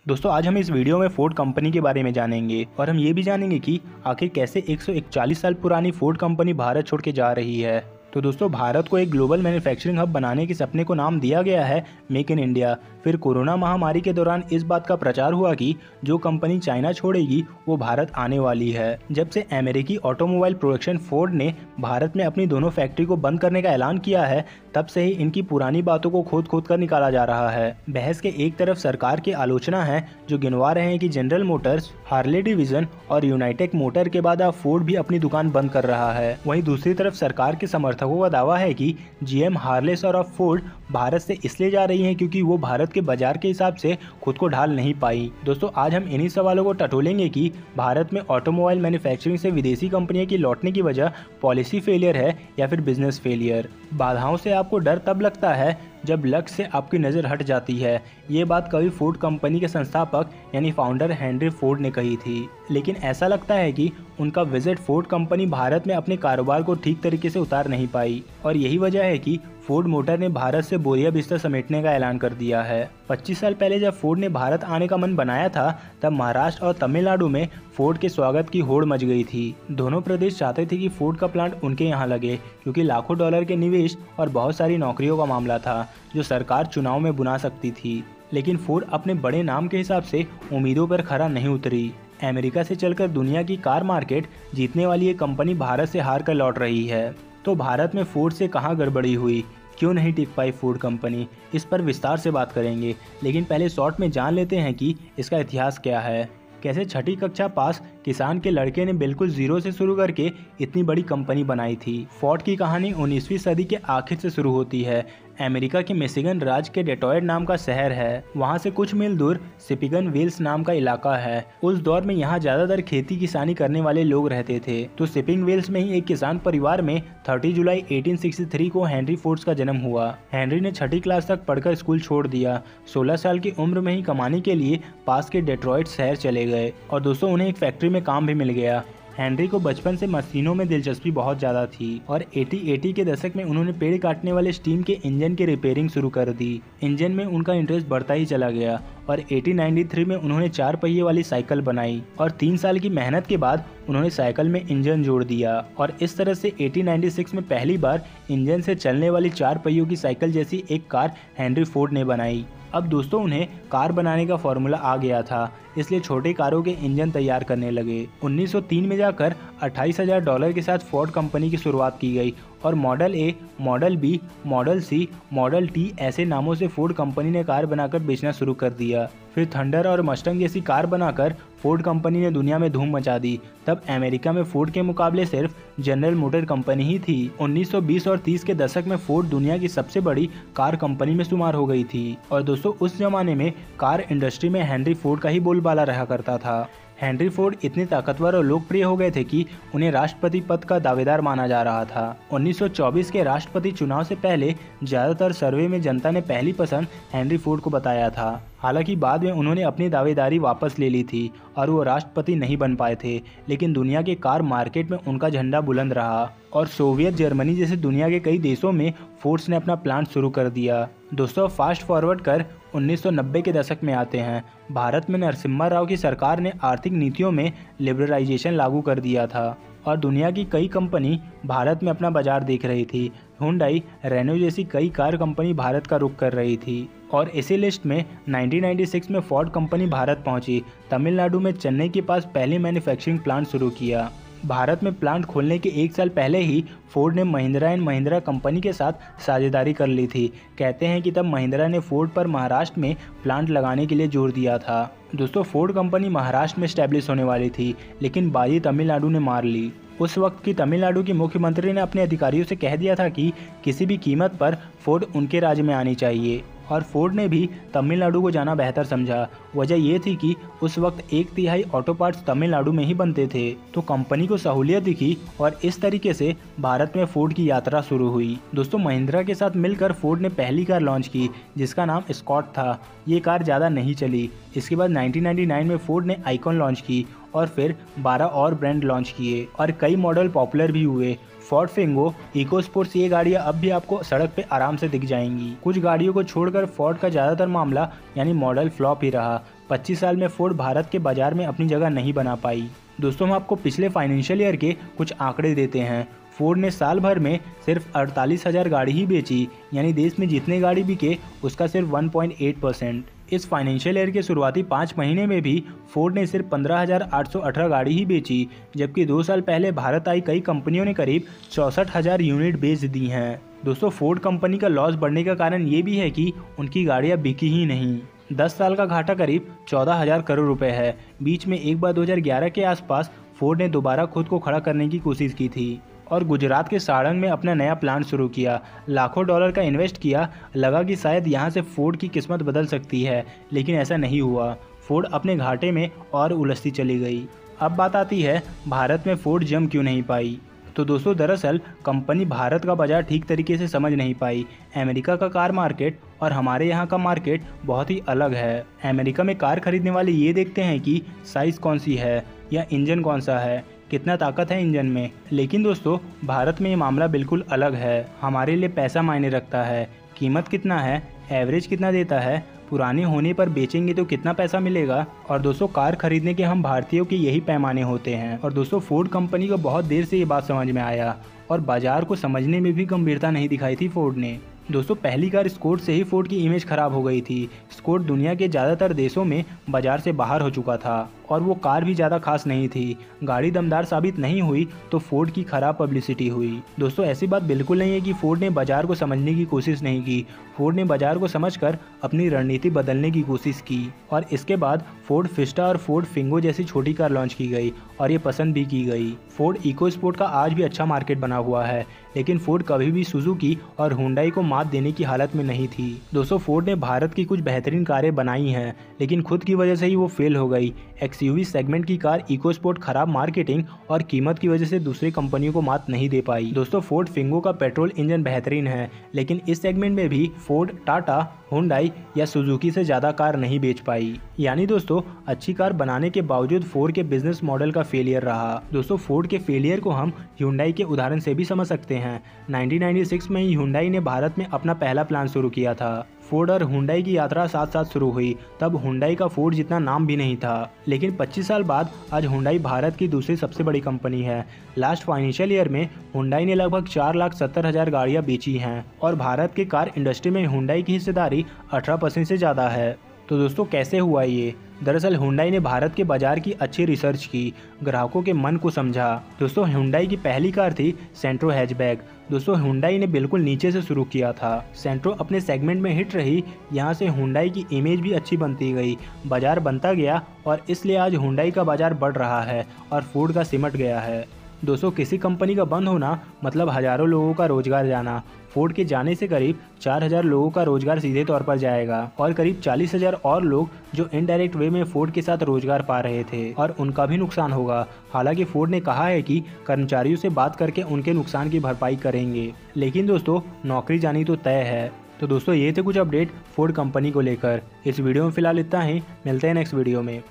दोस्तों आज हम इस वीडियो में फोर्ड कंपनी के बारे में जानेंगे और हम ये भी जानेंगे कि आखिर कैसे 141 साल पुरानी फोर्ड कंपनी भारत छोड़ के जा रही है। तो दोस्तों भारत को एक ग्लोबल मैन्युफैक्चरिंग हब बनाने के सपने को नाम दिया गया है मेक इन इंडिया। फिर कोरोना महामारी के दौरान इस बात का प्रचार हुआ कि जो कंपनी चाइना छोड़ेगी वो भारत आने वाली है। जब से अमेरिकी ऑटोमोबाइल प्रोडक्शन फोर्ड ने भारत में अपनी दोनों फैक्ट्री को बंद करने का ऐलान किया है, तब से ही इनकी पुरानी बातों को खोद खोद कर निकाला जा रहा है। बहस के एक तरफ सरकार की आलोचना है जो गिनवा रहे हैं कि जनरल मोटर्स, हार्ले डिवीजन और यूनाइटेड मोटर के बाद अब फोर्ड भी अपनी दुकान बंद कर रहा है। वहीं दूसरी तरफ सरकार के समर्थकों का दावा है कि जीएम, हार्लेस और अब फोर्ड भारत से इसलिए जा रही हैं क्योंकि वो भारत के बाजार के हिसाब से खुद को ढाल नहीं पाई। दोस्तों आज हम इन्हीं सवालों को टटोलेंगे कि भारत में ऑटोमोबाइल मैन्युफैक्चरिंग से विदेशी कंपनियों की लौटने की वजह पॉलिसी फेलियर है या फिर बिजनेस फेलियर। बाधाओं से आपको डर तब लगता है जब लक्ष्य से आपकी नज़र हट जाती है। ये बात कभी फोर्ड कंपनी के संस्थापक यानी फाउंडर हेनरी फोर्ड ने कही थी, लेकिन ऐसा लगता है कि उनका विजिट फोर्ड कंपनी भारत में अपने कारोबार को ठीक तरीके से उतार नहीं पाई और यही वजह है कि फोर्ड मोटर ने भारत से बोरिया बिस्तर समेटने का ऐलान कर दिया है। 25 साल पहले जब फोर्ड ने भारत आने का मन बनाया था तब महाराष्ट्र और तमिलनाडु में फोर्ड के स्वागत की होड़ मच गई थी। दोनों प्रदेश चाहते थे कि फोर्ड का प्लांट उनके यहाँ लगे क्योंकि लाखों डॉलर के निवेश और बहुत सारी नौकरियों का मामला था जो सरकार चुनाव में बुना सकती थी। लेकिन फोर्ड अपने बड़े नाम के हिसाब से उम्मीदों पर खरा नहीं उतरी। अमेरिका से चलकर दुनिया की कार मार्केट जीतने वाली ये कंपनी भारत से हार कर लौट रही है। तो भारत में फोर्ड से कहाँ गड़बड़ी हुई, क्यों नहीं टिक पाई फोर्ड कंपनी, इस पर विस्तार से बात करेंगे। लेकिन पहले शॉर्ट में जान लेते हैं कि इसका इतिहास क्या है। कैसे छठी कक्षा पास किसान के लड़के ने बिल्कुल जीरो से शुरू करके इतनी बड़ी कंपनी बनाई थी। फोर्ड की कहानी 19वीं सदी के आखिर से शुरू होती है। अमेरिका के मिशिगन राज्य के डेट्रॉयट नाम का शहर है, वहाँ से कुछ मील दूर शिपिगन वेल्स नाम का इलाका है। उस दौर में यहाँ ज्यादातर खेती किसानी करने वाले लोग रहते थे। तो शिपिंग वेल्स में ही एक किसान परिवार में 30 जुलाई 1863 को हेनरी फोर्ड का जन्म हुआ। हेनरी ने छठी क्लास तक पढ़कर स्कूल छोड़ दिया। 16 साल की उम्र में ही कमाने के लिए पास के डेट्रॉयट शहर चले गए और दोस्तों उन्हें एक फैक्ट्री में काम भी मिल गया। हेनरी को बचपन से मशीनों में दिलचस्पी बहुत ज़्यादा थी और 80 के दशक में उन्होंने पेड़ काटने वाले स्टीम के इंजन की रिपेयरिंग शुरू कर दी। इंजन में उनका इंटरेस्ट बढ़ता ही चला गया और 1893 में उन्होंने 4 पहिए वाली साइकिल बनाई और 3 साल की मेहनत के बाद उन्होंने साइकिल में इंजन जोड़ दिया और इस तरह से 1896 में पहली बार इंजन से चलने वाली 4 पहियों की साइकिल जैसी एक कार हेनरी फोर्ड ने बनाई। अब दोस्तों उन्हें कार बनाने का फॉर्मूला आ गया था, इसलिए छोटे कारों के इंजन तैयार करने लगे। 1903 में जाकर $28,000 के साथ फोर्ड कंपनी की शुरुआत की गई और model A, model B, model C, model T ऐसे नामों से फोर्ड कंपनी ने कार बनाकर बेचना शुरू कर दिया। फिर थंडर और मस्टंग जैसी कार बनाकर फोर्ड कंपनी ने दुनिया में धूम मचा दी। तब अमेरिका में फोर्ड के मुकाबले सिर्फ जनरल मोटर कंपनी ही थी। 1920 और 30 के दशक में फोर्ड दुनिया की सबसे बड़ी कार कंपनी में शुमार हो गई थी और दोस्तों उस जमाने में कार इंडस्ट्री में हेनरी फोर्ड का ही बोलबाला रहा करता था। हेनरी फोर्ड इतने ताकतवर और लोकप्रिय हो गए थे कि उन्हें राष्ट्रपति पद का दावेदार माना जा रहा था। 1924 के राष्ट्रपति चुनाव से पहले ज्यादातर सर्वे में जनता ने पहली पसंद हेनरी फोर्ड को बताया था। हालांकि बाद में उन्होंने अपनी दावेदारी वापस ले ली थी और वो राष्ट्रपति नहीं बन पाए थे, लेकिन दुनिया के कार मार्केट में उनका झंडा बुलंद रहा और सोवियत जर्मनी जैसे दुनिया के कई देशों में फोर्ड्स ने अपना प्लांट शुरू कर दिया। दोस्तों फास्ट फॉरवर्ड कर 1990 के दशक में आते हैं। भारत में नरसिम्हा राव की सरकार ने आर्थिक नीतियों में लिबरलाइजेशन लागू कर दिया था और दुनिया की कई कंपनी भारत में अपना बाजार देख रही थी। हुंडई, रेनो जैसी कई कार कंपनी भारत का रुख कर रही थी और इसी लिस्ट में 1996 में फोर्ड कंपनी भारत पहुंची। तमिलनाडु में चेन्नई के पास पहले मैन्युफैक्चरिंग प्लांट शुरू किया। भारत में प्लांट खोलने के 1 साल पहले ही फोर्ड ने महिंद्रा एंड महिंद्रा कंपनी के साथ साझेदारी कर ली थी। कहते हैं कि तब महिंद्रा ने फोर्ड पर महाराष्ट्र में प्लांट लगाने के लिए जोर दिया था। दोस्तों फोर्ड कंपनी महाराष्ट्र में स्टैब्लिश होने वाली थी, लेकिन बाजी तमिलनाडु ने मार ली। उस वक्त की तमिलनाडु की मुख्यमंत्री ने अपने अधिकारियों से कह दिया था कि किसी भी कीमत पर फोर्ड उनके राज्य में आनी चाहिए और फोर्ड ने भी तमिलनाडु को जाना बेहतर समझा। वजह ये थी कि उस वक्त 1/3 ऑटो पार्ट्स तमिलनाडु में ही बनते थे, तो कंपनी को सहूलियत दिखी और इस तरीके से भारत में फोर्ड की यात्रा शुरू हुई। दोस्तों महिंद्रा के साथ मिलकर फोर्ड ने पहली कार लॉन्च की जिसका नाम स्कॉट था। ये कार ज़्यादा नहीं चली। इसके बाद 1999 में फोर्ड ने आइकॉन लॉन्च की और फिर 12 और ब्रांड लॉन्च किए और कई मॉडल पॉपुलर भी हुए। फोर्ड फिंगो, इको स्पोर्ट्स ये गाड़ियाँ अब भी आपको सड़क पे आराम से दिख जाएंगी। कुछ गाड़ियों को छोड़कर फोर्ड का ज़्यादातर मामला यानी मॉडल फ्लॉप ही रहा। 25 साल में फोर्ड भारत के बाजार में अपनी जगह नहीं बना पाई। दोस्तों हम आपको पिछले फाइनेंशियल ईयर के कुछ आंकड़े देते हैं। फोर्ड ने साल भर में सिर्फ 48,000 गाड़ी ही बेची, यानी देश में जितने गाड़ी बिके उसका सिर्फ 1.8%। इस फाइनेंशियल ईयर के शुरुआती 5 महीने में भी फोर्ड ने सिर्फ 15,818 गाड़ी ही बेची, जबकि 2 साल पहले भारत आई कई कंपनियों ने करीब 64,000 यूनिट बेच दी हैं। दोस्तों फोर्ड कंपनी का लॉस बढ़ने का कारण ये भी है कि उनकी गाड़ियाँ बिकी ही नहीं। 10 साल का घाटा करीब 14,000 करोड़ रुपए है। बीच में एक बार 2011 के आसपास फोर्ड ने दोबारा खुद को खड़ा करने की कोशिश की थी और गुजरात के साड़ंग में अपना नया प्लांट शुरू किया। लाखों डॉलर का इन्वेस्ट किया, लगा कि शायद यहाँ से फोर्ड की किस्मत बदल सकती है, लेकिन ऐसा नहीं हुआ। फोर्ड अपने घाटे में और उलझती चली गई। अब बात आती है भारत में फोर्ड जम क्यों नहीं पाई। तो दोस्तों दरअसल कंपनी भारत का बाजार ठीक तरीके से समझ नहीं पाई। अमेरिका का कार मार्केट और हमारे यहाँ का मार्केट बहुत ही अलग है। अमेरिका में कार खरीदने वाले ये देखते हैं कि साइज़ कौन सी है या इंजन कौन सा है, कितना ताकत है इंजन में। लेकिन दोस्तों भारत में ये मामला बिल्कुल अलग है। हमारे लिए पैसा मायने रखता है, कीमत कितना है, एवरेज कितना देता है, पुराने होने पर बेचेंगे तो कितना पैसा मिलेगा। और दोस्तों कार खरीदने के हम भारतीयों के यही पैमाने होते हैं। और दोस्तों फोर्ड कंपनी को बहुत देर से ये बात समझ में आया और बाजार को समझने में भी गंभीरता नहीं दिखाई थी फोर्ड ने। दोस्तों पहली कार स्कोड से ही फोर्ड की इमेज खराब हो गई थी। स्कोड दुनिया के ज़्यादातर देशों में बाजार से बाहर हो चुका था और वो कार भी ज़्यादा खास नहीं थी। गाड़ी दमदार साबित नहीं हुई तो फोर्ड की खराब पब्लिसिटी हुई। दोस्तों ऐसी बात बिल्कुल नहीं है कि फोर्ड ने बाजार को समझने की कोशिश नहीं की। फोर्ड ने बाजार को समझकर अपनी रणनीति बदलने की कोशिश की और इसके बाद फोर्ड फिस्टा और फोर्ड फिंगो जैसी छोटी कार लॉन्च की गई और ये पसंद भी की गई। फोर्ड इको स्पोर्ट का आज भी अच्छा मार्केट बना हुआ है, लेकिन फोर्ड कभी भी सुजुकी और हुंडई को मात देने की हालत में नहीं थी। दोस्तों फोर्ड ने भारत की कुछ बेहतरीन कारें बनाई हैं, लेकिन खुद की वजह से ही वो फेल हो गई। एक्सयूवी सेगमेंट की कार इको स्पोर्ट खराब मार्केटिंग और कीमत की वजह से दूसरी कंपनियों को मात नहीं दे पाई। दोस्तों फोर्ड फिंगो का पेट्रोल इंजन बेहतरीन है, लेकिन इस सेगमेंट में भी फोर्ड, टाटा, हुंडई या सुजुकी से ज़्यादा कार नहीं बेच पाई। यानी दोस्तों अच्छी कार बनाने के बावजूद फोर्ड के बिजनेस मॉडल का फेलियर रहा। दोस्तों फोर्ड के फेलियर को हम हुंडई के उदाहरण से भी समझ सकते हैं। 1996 में ही हुंडई ने भारत में अपना पहला प्लांट शुरू किया था। फोर्ड और हुंडई की यात्रा साथ साथ शुरू हुई। तब हुंडई का फोर्ड जितना नाम भी नहीं था, लेकिन 25 साल बाद आज हुंडई भारत की दूसरी सबसे बड़ी कंपनी है। लास्ट फाइनेंशियल ईयर में हुंडई ने लगभग 4,70,000 गाड़ियां बेची हैं और भारत के कार इंडस्ट्री में हुंडई की हिस्सेदारी 18% से ज़्यादा है। तो दोस्तों कैसे हुआ ये? दरअसल हुंडई ने भारत के बाजार की अच्छी रिसर्च की, ग्राहकों के मन को समझा। दोस्तों हुंडई की पहली कार थी सेंट्रो हैचबैक। दोस्तों हुंडई ने बिल्कुल नीचे से शुरू किया था। सेंट्रो अपने सेगमेंट में हिट रही, यहाँ से हुंडई की इमेज भी अच्छी बनती गई, बाजार बनता गया और इसलिए आज हुंडई का बाजार बढ़ रहा है और फोर्ड का सिमट गया है। दोस्तों किसी कंपनी का बंद होना मतलब हज़ारों लोगों का रोजगार जाना। फोर्ड के जाने से करीब 4,000 लोगों का रोजगार सीधे तौर पर जाएगा और करीब 40,000 और लोग जो इनडायरेक्ट वे में फोर्ड के साथ रोजगार पा रहे थे और उनका भी नुकसान होगा। हालांकि फोर्ड ने कहा है कि कर्मचारियों से बात करके उनके नुकसान की भरपाई करेंगे, लेकिन दोस्तों नौकरी जानी तो तय है। तो दोस्तों ये थे कुछ अपडेट फोर्ड कंपनी को लेकर। इस वीडियो में फिलहाल इतना ही, मिलते हैं नेक्स्ट वीडियो में।